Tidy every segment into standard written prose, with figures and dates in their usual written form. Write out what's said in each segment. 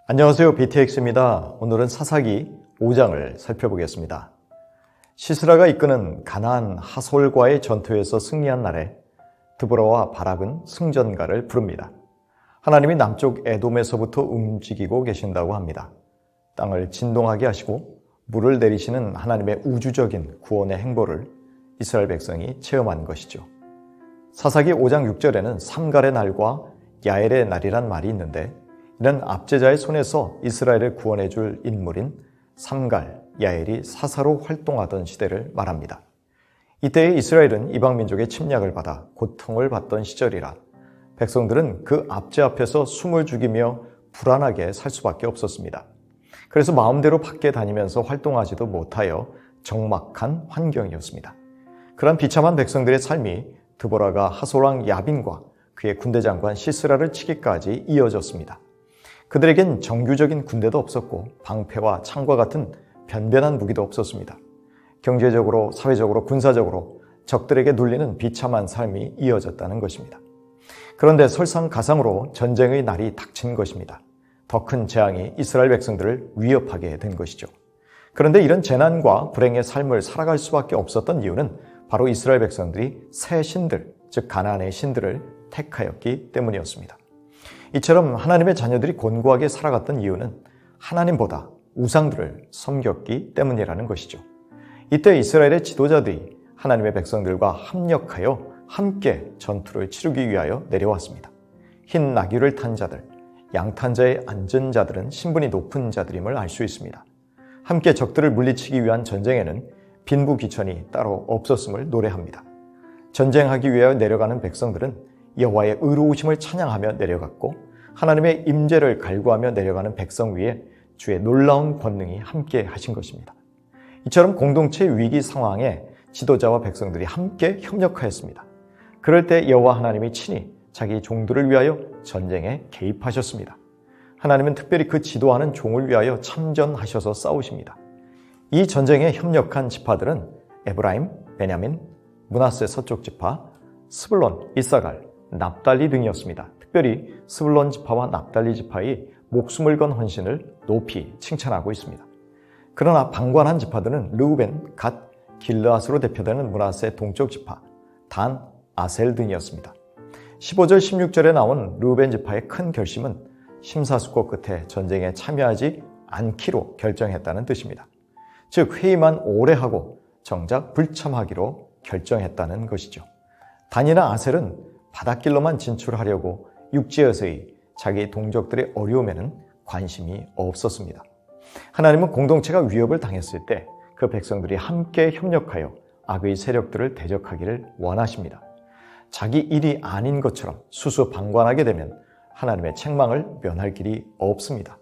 안녕하세요. BTX입니다. 오늘은 사사기 5장을 살펴보겠습니다. 시스라가 이끄는 가나안 하솔과의 전투에서 승리한 날에 드보라와 바락은 승전가를 부릅니다. 하나님이 남쪽 에돔에서부터 움직이고 계신다고 합니다. 땅을 진동하게 하시고 물을 내리시는 하나님의 우주적인 구원의 행보를 이스라엘 백성이 체험한 것이죠. 사사기 5장 6절에는 삼갈의 날과 야엘의 날이란 말이 있는데, 이는 압제자의 손에서 이스라엘을 구원해 줄 인물인 삼갈, 야엘이 사사로 활동하던 시대를 말합니다. 이때에 이스라엘은 이방 민족의 침략을 받아 고통을 받던 시절이라 백성들은 그 압제 앞에서 숨을 죽이며 불안하게 살 수밖에 없었습니다. 그래서 마음대로 밖에 다니면서 활동하지도 못하여 적막한 환경이었습니다. 그런 비참한 백성들의 삶이 드보라가 하솔왕 야빈과 그의 군대 장관 시스라를 치기까지 이어졌습니다. 그들에겐 정규적인 군대도 없었고 방패와 창과 같은 변변한 무기도 없었습니다. 경제적으로, 사회적으로, 군사적으로 적들에게 눌리는 비참한 삶이 이어졌다는 것입니다. 그런데 설상가상으로 전쟁의 날이 닥친 것입니다. 더 큰 재앙이 이스라엘 백성들을 위협하게 된 것이죠. 그런데 이런 재난과 불행의 삶을 살아갈 수밖에 없었던 이유는 바로 이스라엘 백성들이 새 신들, 즉 가나안의 신들을 택하였기 때문이었습니다. 이처럼 하나님의 자녀들이 곤고하게 살아갔던 이유는 하나님보다 우상들을 섬겼기 때문이라는 것이죠. 이때 이스라엘의 지도자들이 하나님의 백성들과 합력하여 함께 전투를 치르기 위하여 내려왔습니다. 흰 나귀를 탄 자들, 양탄 자에 앉은 자들은 신분이 높은 자들임을 알 수 있습니다. 함께 적들을 물리치기 위한 전쟁에는 빈부귀천이 따로 없었음을 노래합니다. 전쟁하기 위하여 내려가는 백성들은 여호와의 의로우심을 찬양하며 내려갔고, 하나님의 임재를 갈구하며 내려가는 백성 위에 주의 놀라운 권능이 함께 하신 것입니다. 이처럼 공동체 위기 상황에 지도자와 백성들이 함께 협력하였습니다. 그럴 때 여호와 하나님이 친히 자기 종들을 위하여 전쟁에 개입하셨습니다. 하나님은 특별히 그 지도하는 종을 위하여 참전하셔서 싸우십니다. 이 전쟁에 협력한 지파들은 에브라임, 베냐민, 므낫세 서쪽 지파, 스불론, 이사갈, 납달리 등이었습니다. 특별히 스불론 지파와 납달리 지파의 목숨을 건 헌신을 높이 칭찬하고 있습니다. 그러나 방관한 지파들은 르우벤, 갓, 길르앗으로 대표되는 므낫세 동쪽 지파, 단, 아셀 등이었습니다. 15절, 16절에 나온 르우벤 지파의 큰 결심은 심사숙고 끝에 전쟁에 참여하지 않기로 결정했다는 뜻입니다. 즉 회의만 오래 하고 정작 불참하기로 결정했다는 것이죠. 단이나 아셀은 바닷길로만 진출하려고 육지에서의 자기 동족들의 어려움에는 관심이 없었습니다. 하나님은 공동체가 위협을 당했을 때 그 백성들이 함께 협력하여 악의 세력들을 대적하기를 원하십니다. 자기 일이 아닌 것처럼 수수방관하게 되면 하나님의 책망을 면할 길이 없습니다.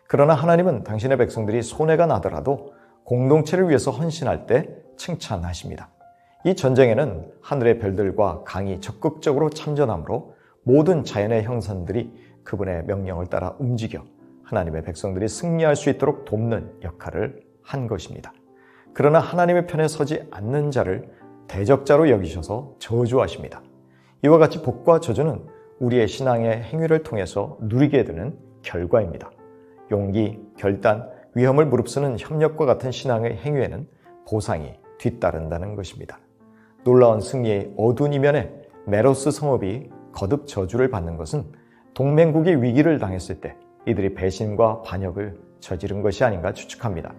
그러나 하나님은 당신의 백성들이 손해가 나더라도 공동체를 위해서 헌신할 때 칭찬하십니다. 이 전쟁에는 하늘의 별들과 강이 적극적으로 참전하므로 모든 자연의 형상들이 그분의 명령을 따라 움직여 하나님의 백성들이 승리할 수 있도록 돕는 역할을 한 것입니다. 그러나 하나님의 편에 서지 않는 자를 대적자로 여기셔서 저주하십니다. 이와 같이 복과 저주는 우리의 신앙의 행위를 통해서 누리게 되는 결과입니다. 용기, 결단, 위험을 무릅쓰는 협력과 같은 신앙의 행위에는 보상이 뒤따른다는 것입니다. 놀라운 승리의 어두운 이면에 메로스 성읍이 거듭 저주를 받는 것은 동맹국이 위기를 당했을 때 이들이 배신과 반역을 저지른 것이 아닌가 추측합니다.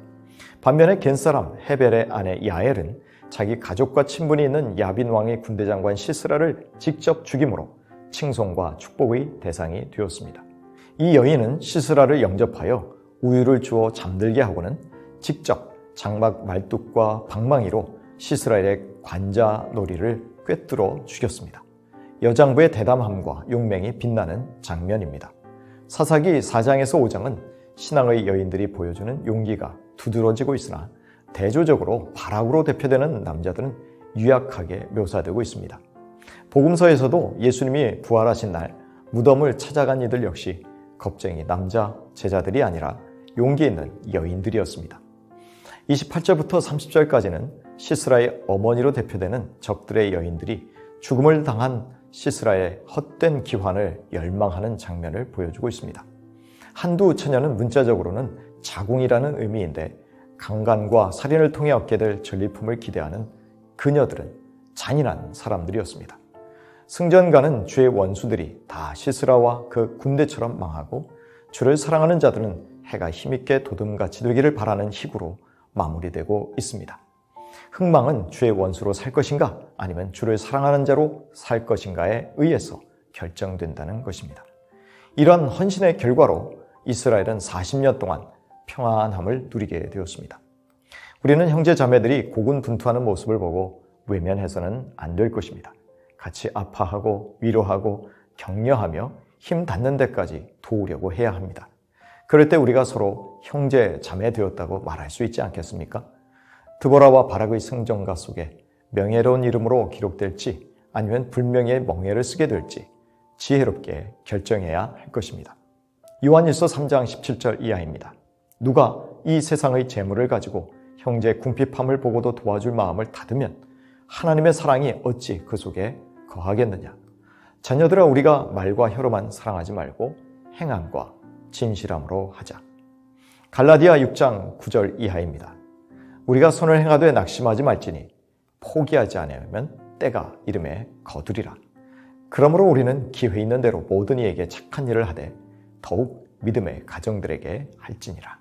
반면에 겐사람 헤벨의 아내 야엘은 자기 가족과 친분이 있는 야빈 왕의 군대 장관 시스라를 직접 죽임으로 칭송과 축복의 대상이 되었습니다. 이 여인은 시스라를 영접하여 우유를 주어 잠들게 하고는 직접 장막 말뚝과 방망이로 시스라의 관자놀이를 꿰뚫어 죽였습니다. 여장부의 대담함과 용맹이 빛나는 장면입니다. 사사기 4장에서 5장은 신앙의 여인들이 보여주는 용기가 두드러지고 있으나 대조적으로 바락으로 대표되는 남자들은 유약하게 묘사되고 있습니다. 복음서에서도 예수님이 부활하신 날 무덤을 찾아간 이들 역시 겁쟁이 남자 제자들이 아니라 용기 있는 여인들이었습니다. 28절부터 30절까지는 시스라의 어머니로 대표되는 적들의 여인들이 죽음을 당한 시스라의 헛된 기환을 열망하는 장면을 보여주고 있습니다. 한두 처녀는 문자적으로는 자궁이라는 의미인데 강간과 살인을 통해 얻게 될 전리품을 기대하는 그녀들은 잔인한 사람들이었습니다. 승전가는 주의 원수들이 다 시스라와 그 군대처럼 망하고 주를 사랑하는 자들은 해가 힘있게 도둠같이 되기를 바라는 희구로 마무리되고 있습니다. 흥망은 주의 원수로 살 것인가 아니면 주를 사랑하는 자로 살 것인가에 의해서 결정된다는 것입니다. 이러한 헌신의 결과로 이스라엘은 40년 동안 평안함을 누리게 되었습니다. 우리는 형제 자매들이 고군분투하는 모습을 보고 외면해서는 안 될 것입니다. 같이 아파하고 위로하고 격려하며 힘 닿는 데까지 도우려고 해야 합니다. 그럴 때 우리가 서로 형제 자매 되었다고 말할 수 있지 않겠습니까? 드보라와 바락의 승전가 속에 명예로운 이름으로 기록될지 아니면 불명예의 멍에를 쓰게 될지 지혜롭게 결정해야 할 것입니다. 요한일서 3장 17절 이하입니다. 누가 이 세상의 재물을 가지고 형제 궁핍함을 보고도 도와줄 마음을 닫으면 하나님의 사랑이 어찌 그 속에 거하겠느냐. 자녀들아, 우리가 말과 혀로만 사랑하지 말고 행함과 진실함으로 하자. 갈라디아 6장 9절 이하입니다. 우리가 선을 행하되 낙심하지 말지니 포기하지 않으면 때가 이름에 거두리라. 그러므로 우리는 기회 있는 대로 모든 이에게 착한 일을 하되 더욱 믿음의 가정들에게 할지니라.